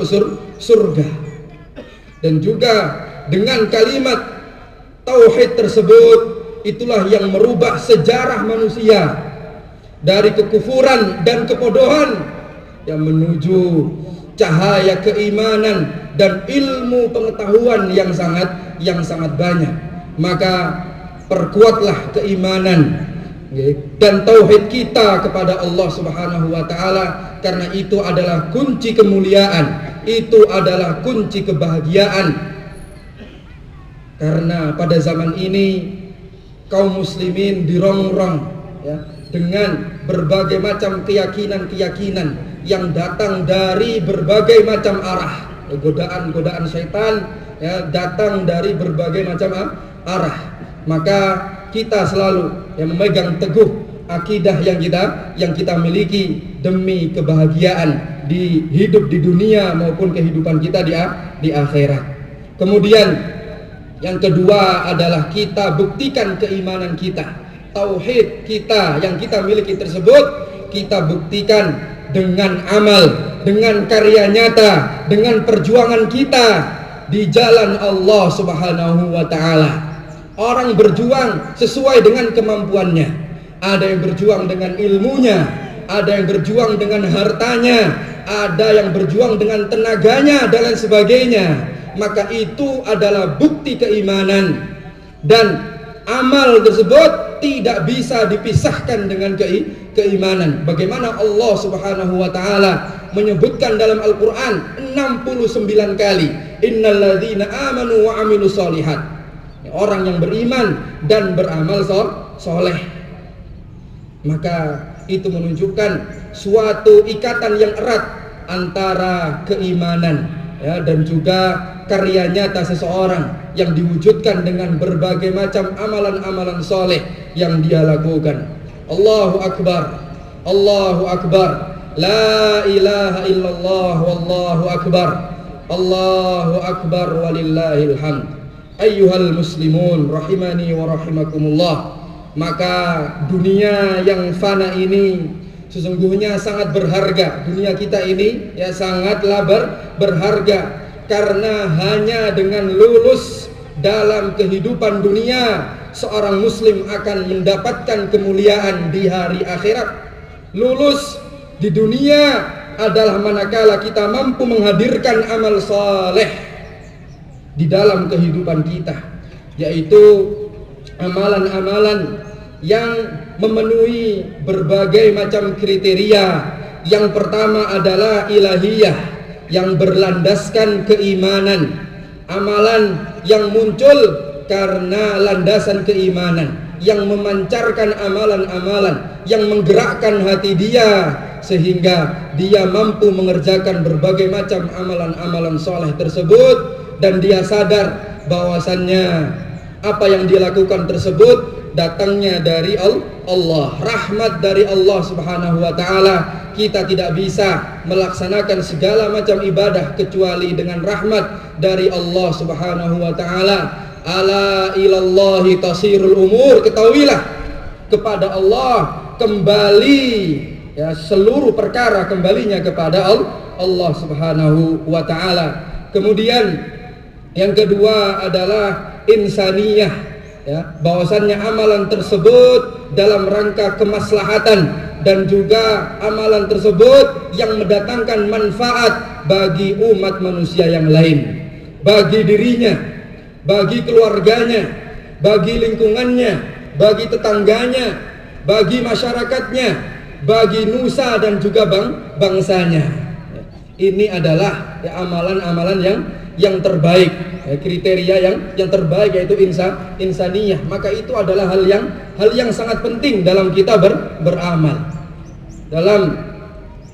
surga. Dan juga dengan kalimat tauhid tersebut, itulah yang merubah sejarah manusia dari kekufuran dan kebodohan yang menuju cahaya keimanan dan ilmu pengetahuan yang sangat banyak. Maka perkuatlah keimanan dan tauhid kita kepada Allah Subhanahu wa taala, karena itu adalah kunci kemuliaan, itu adalah kunci kebahagiaan. Karena pada zaman ini kaum muslimin dirongrong dengan berbagai macam keyakinan-keyakinan yang datang dari berbagai macam arah. Godaan-godaan syaitan datang dari berbagai macam arah. Maka kita selalu memegang teguh akidah yang kita miliki demi kebahagiaan di hidup di dunia maupun kehidupan kita di akhirat. Kemudian yang kedua adalah kita buktikan keimanan kita, tauhid kita yang kita miliki tersebut kita buktikan dengan amal, dengan karya nyata, dengan perjuangan kita di jalan Allah Subhanahu wa taala. Orang berjuang sesuai dengan kemampuannya. Ada yang berjuang dengan ilmunya, ada yang berjuang dengan hartanya, ada yang berjuang dengan tenaganya dan lain sebagainya. Maka itu adalah bukti keimanan, dan amal tersebut tidak bisa dipisahkan dengan keimanan. Bagaimana Allah Subhanahu wa taala menyebutkan dalam Al-Qur'an 69 kali, innalladzina amanu wa amilus sholihat, orang yang beriman dan beramal soleh. Maka itu menunjukkan suatu ikatan yang erat antara keimanan dan juga karya nyata seseorang yang diwujudkan dengan berbagai macam amalan-amalan soleh yang dia lakukan. Allahu Akbar, Allahu Akbar, la ilaha illallah, wallahu akbar, Allahu Akbar, walillahil hamd. Ayyuhal muslimun rahimani wa rahimakumullah. Maka dunia yang fana ini sesungguhnya sangat berharga. Dunia kita ini sangatlah berharga, karena hanya dengan lulus dalam kehidupan dunia seorang muslim akan mendapatkan kemuliaan di hari akhirat. Lulus di dunia adalah manakala kita mampu menghadirkan amal saleh di dalam kehidupan kita, yaitu amalan-amalan yang memenuhi berbagai macam kriteria. Yang pertama adalah ilahiyah, yang berlandaskan keimanan, amalan yang muncul karena landasan keimanan, yang memancarkan amalan-amalan, yang menggerakkan hati dia sehingga dia mampu mengerjakan berbagai macam amalan-amalan soleh tersebut, dan dia sadar bahwasannya apa yang dia lakukan tersebut datangnya dari Allah, rahmat dari Allah Subhanahu wa taala. Kita tidak bisa melaksanakan segala macam ibadah kecuali dengan rahmat dari Allah Subhanahu wa taala. Ala ilallahi tasirul umur, ketahuilah kepada Allah kembali seluruh perkara kembalinya kepada Allah Subhanahu wa taala. Kemudian yang kedua adalah insaniyah, bahwasannya amalan tersebut dalam rangka kemaslahatan, dan juga amalan tersebut yang mendatangkan manfaat bagi umat manusia yang lain, bagi dirinya, bagi keluarganya, bagi lingkungannya, bagi tetangganya, bagi masyarakatnya, bagi nusa dan juga bangsanya. Ini adalah amalan-amalan yang terbaik, kriteria yang terbaik, yaitu insaniyah. Maka itu adalah hal yang sangat penting dalam kita beramal. Dalam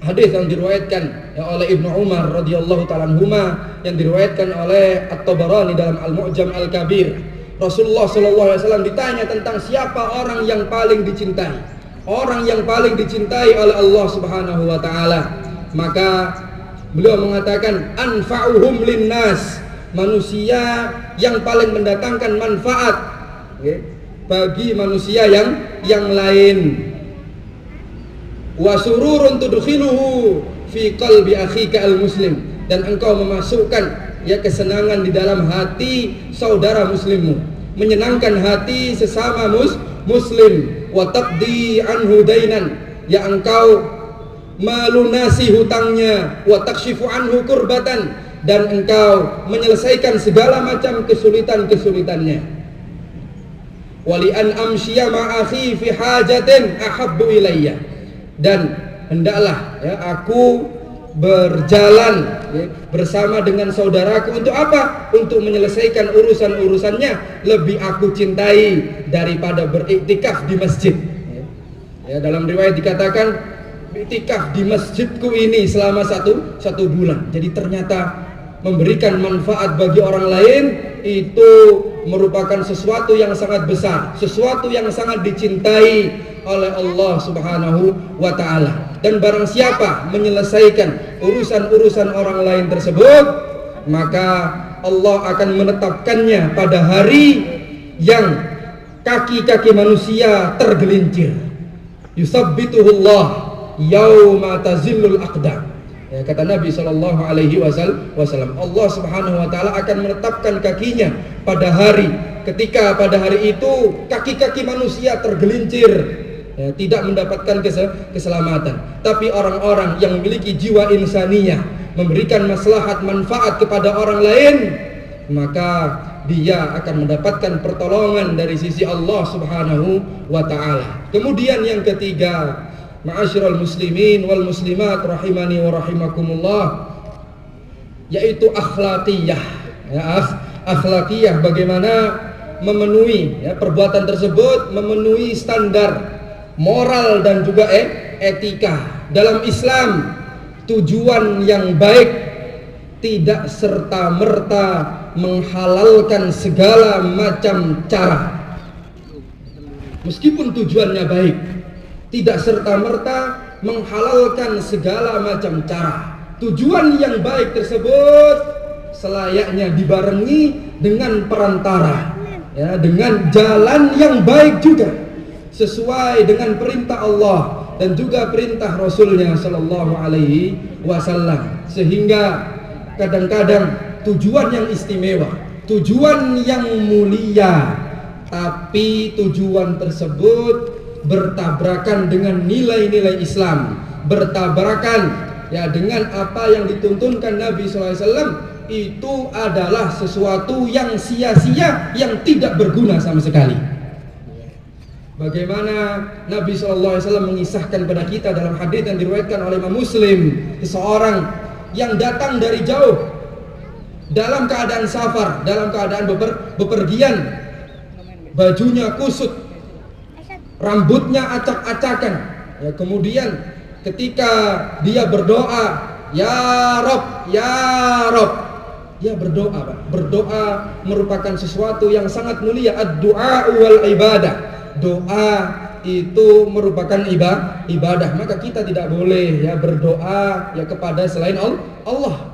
hadis yang diriwayatkan oleh Ibnu Umar radhiyallahu ta'ala anhuma, yang diriwayatkan oleh At-Tabarani dalam Al-Mu'jam Al-Kabir, Rasulullah sallallahu alaihi wasallam ditanya tentang siapa orang yang paling dicintai. Orang yang paling dicintai oleh Allah Subhanahu wa taala. Maka beliau mengatakan anfa'uhum linnas, manusia yang paling mendatangkan manfaat bagi manusia yang lain. Wa sururun tudkhiluhu fi qalbi akhika al-muslim, dan engkau memasukkan ya kesenangan di dalam hati saudara muslimmu, menyenangkan hati sesama muslim, wa taqdi anhu dainan, ya engkau melunasi hutangnya, wa takshifu anhu kurbatan, dan engkau menyelesaikan segala macam kesulitan-kesulitannya. Wali an amshiya ma'akhi fi hajatin ahabbu ilayya, dan hendaklah ya aku berjalan ya, bersama dengan saudaraku untuk apa? Untuk menyelesaikan urusan-urusannya lebih aku cintai daripada beriktikaf di masjid. Ya, dalam riwayat dikatakan iktikaf di masjidku ini selama satu bulan. Jadi ternyata memberikan manfaat bagi orang lain itu merupakan sesuatu yang sangat besar, sesuatu yang sangat dicintai oleh Allah Subhanahu wa ta'ala. Dan barang siapa menyelesaikan urusan-urusan orang lain tersebut, maka Allah akan menetapkannya pada hari yang kaki-kaki manusia tergelincir. Yusabbituhullah yauma tazillul aqdam. Ya, kata Nabi sallallahu alaihi wasallam, Allah Subhanahu wa taala akan menetapkan kakinya pada hari ketika pada hari itu kaki-kaki manusia tergelincir, ya, tidak mendapatkan keselamatan. Tapi orang-orang yang memiliki jiwa insaniyah, memberikan maslahat manfaat kepada orang lain, maka dia akan mendapatkan pertolongan dari sisi Allah Subhanahu wa ta'ala. Kemudian yang ketiga, ma'asyiral muslimin wal muslimat rahimani wa rahimakumullah, yaitu akhlaqiyah. Ya, akhlaqiyah, bagaimana memenuhi ya, perbuatan tersebut memenuhi standar moral dan juga etika. Dalam Islam, tujuan yang baik tidak serta-merta menghalalkan segala macam cara. Meskipun tujuannya baik, tidak serta-merta menghalalkan segala macam cara. Tujuan yang baik tersebut selayaknya dibarengi dengan perantara, ya, dengan jalan yang baik juga, sesuai dengan perintah Allah dan juga perintah Rasulnya Sallallahu Alaihi Wasallam. Sehingga kadang-kadang tujuan yang istimewa, tujuan yang mulia, tapi tujuan tersebut bertabrakan dengan nilai-nilai Islam, bertabrakan ya dengan apa yang dituntunkan Nabi SAW, itu adalah sesuatu yang sia-sia, yang tidak berguna sama sekali. Bagaimana Nabi SAW mengisahkan kepada kita dalam hadis yang diriwayatkan oleh Imam Muslim, seseorang yang datang dari jauh dalam keadaan safar, dalam keadaan bepergian, bajunya kusut, rambutnya acak-acakan, ya, kemudian ketika dia berdoa, ya Rob, ya Rob, dia berdoa, Pak. Berdoa merupakan sesuatu yang sangat mulia. Ad-du'a wal ibadah. Doa itu merupakan ibadah. Maka kita tidak boleh ya berdoa ya kepada selain Allah.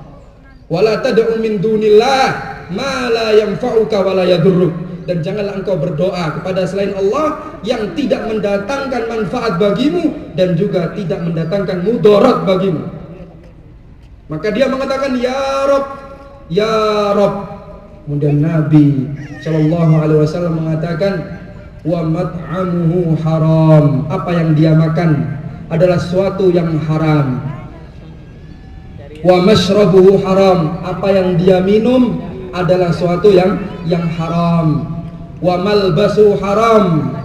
Wala tad'u min dunillah ma la yanfa'uka wa la yadurruk. Dan janganlah engkau berdoa kepada selain Allah yang tidak mendatangkan manfaat bagimu dan juga tidak mendatangkan mudarat bagimu. Maka dia mengatakan ya Rob, ya Rob. Kemudian Nabi Shallallahu Alaihi Wasallam mengatakan wa mat'amuhu haram. Apa yang dia makan adalah sesuatu yang haram. Wa mashrabuhu haram. Apa yang dia minum adalah sesuatu yang haram. Wa malbasu haram.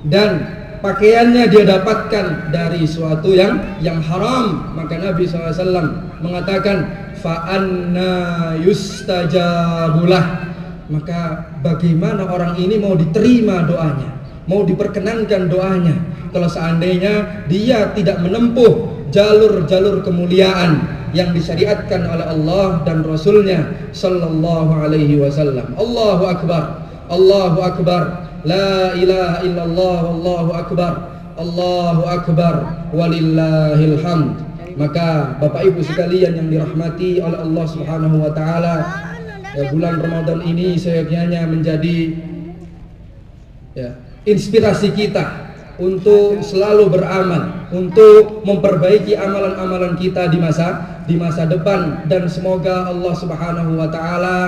Dan pakaiannya dia dapatkan dari sesuatu yang haram. Maka Nabi SAW mengatakan fa anna yustajabulah. Maka bagaimana orang ini mau diterima doanya, mau diperkenankan doanya, kalau seandainya dia tidak menempuh jalur-jalur kemuliaan yang disyariatkan oleh Allah dan Rasulnya Sallallahu Alaihi Wasallam. Allahu Akbar, Allahu Akbar, la ilaha illallah, Allahu Akbar, Allahu Akbar, walillahil hamd. Maka Bapak Ibu sekalian yang dirahmati oleh Allah Subhanahu wa taala, ya, bulan Ramadan ini seyogyanya menjadi ya, inspirasi kita untuk selalu beramal, untuk memperbaiki amalan-amalan kita di masa di masa depan, dan semoga Allah Subhanahu wa taala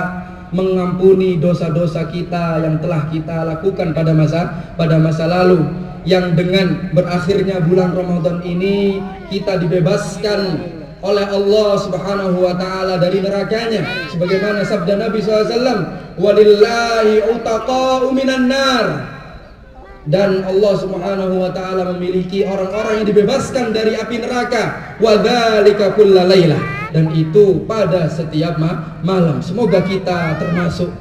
mengampuni dosa-dosa kita yang telah kita lakukan pada masa lalu, yang dengan berakhirnya bulan Ramadan ini kita dibebaskan oleh Allah Subhanahu wa taala dari nerakanya, sebagaimana sabda Nabi SAW, walillahi utaqa'u minan nar. Dan Allah Subhanahu wa taala memiliki orang-orang yang dibebaskan dari api neraka, wa dzalika kullalailah, dan itu pada setiap malam. Semoga kita termasuk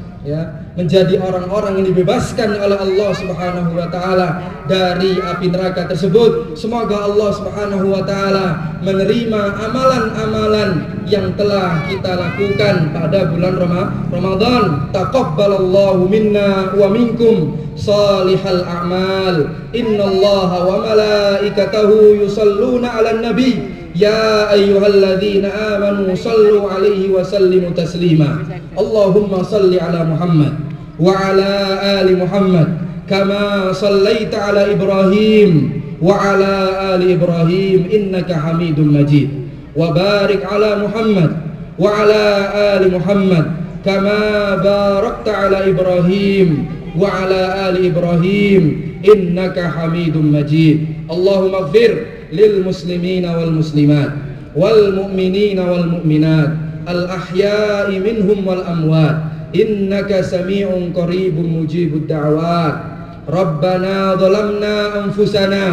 menjadi orang-orang yang dibebaskan oleh Allah Subhanahu wa taala dari api neraka tersebut. Semoga Allah Subhanahu wa taala menerima amalan-amalan yang telah kita lakukan pada bulan Ramadan. Taqabbalallahu minna wa minkum salihal a'mal. Innallaha wa malaikatahu yusalluna 'alan nabi. Ya ayyuhalladzina amanu sallu alaihi wa sallimu taslima. Allahumma salli ala Muhammad wa ala ali Muhammad kama sallaita ala Ibrahim wa ala ali Ibrahim innaka Hamidum Majid. Wa barik ala Muhammad wa ala ali Muhammad kama barakta ala Ibrahim wa ala ali Ibrahim innaka Hamidum Majid. Allahumma ighfir lil muslimina wal muslimat wal mu'minina wal mu'minat al ahya'i minhum wal amwat innaka sami'un qaribun mujibud da'wat. Rabbana zalamna anfusana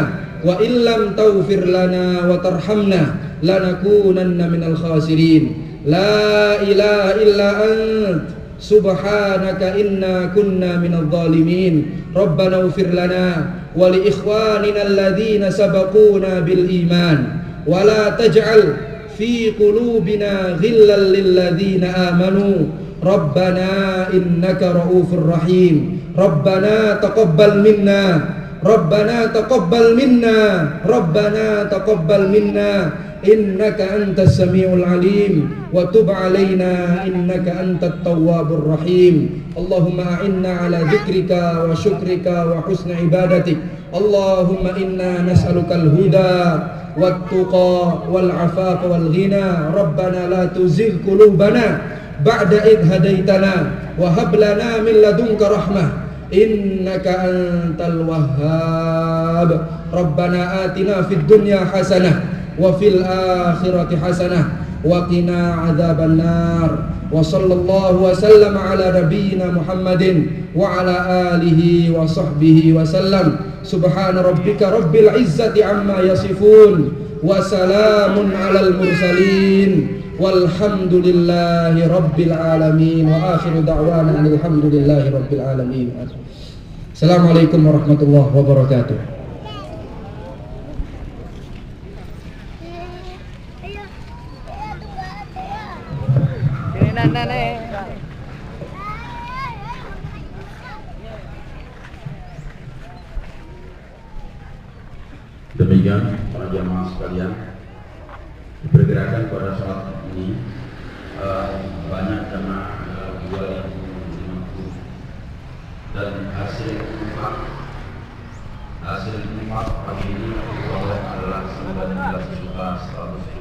wa illam taghfir lana wa tarhamna lanakunanna minal khasirin. La ilaha illa ant subhanaka inna kunna minadh dhalimin. Rabbana ighfir lana wa li ikhwanina alladhina sabaquna bil iman wa la taj'al fi qulubina ghillan lil ladzina amanu rabbana innaka raufur rahim. Rabbana taqabbal minna Rabbana taqabbal minna Rabbana taqabbal minna innaka antas samiul alim wa tub alaina innaka antat tawwabur rahim. Allahumma a'inna ala dzikrika wa syukrika wa husni ibadatik. Allahumma inna nas'alukal huda wat tuqa wal afafa wal ghina. Rabbana la tuzigh qulubana ba'da idh hadaitana wa hab lana min ladunka rahmah innaka antal wahhab. Rabbana atina fid dunya hasanah wa fil akhirati hasanah wa qina adzaban nar. Wa sallallahu wa sallam ala nabiyyina Muhammadin wa ala alihi wa sahbihi wa sallam. Subhana rabbika rabbil izzati amma yasifun wa salamun alal mursalin walhamdulillahi rabbil alamin. Wa akhiru da'wana alhamdulillahi rabbil alamin. Assalamualaikum warahmatullahi wabarakatuh. Demikian para jamaah sekalian, diperkirakan pada saat ini banyak jamaah yang mengaku, dan hasil infak pagi ini adalah 19.100.000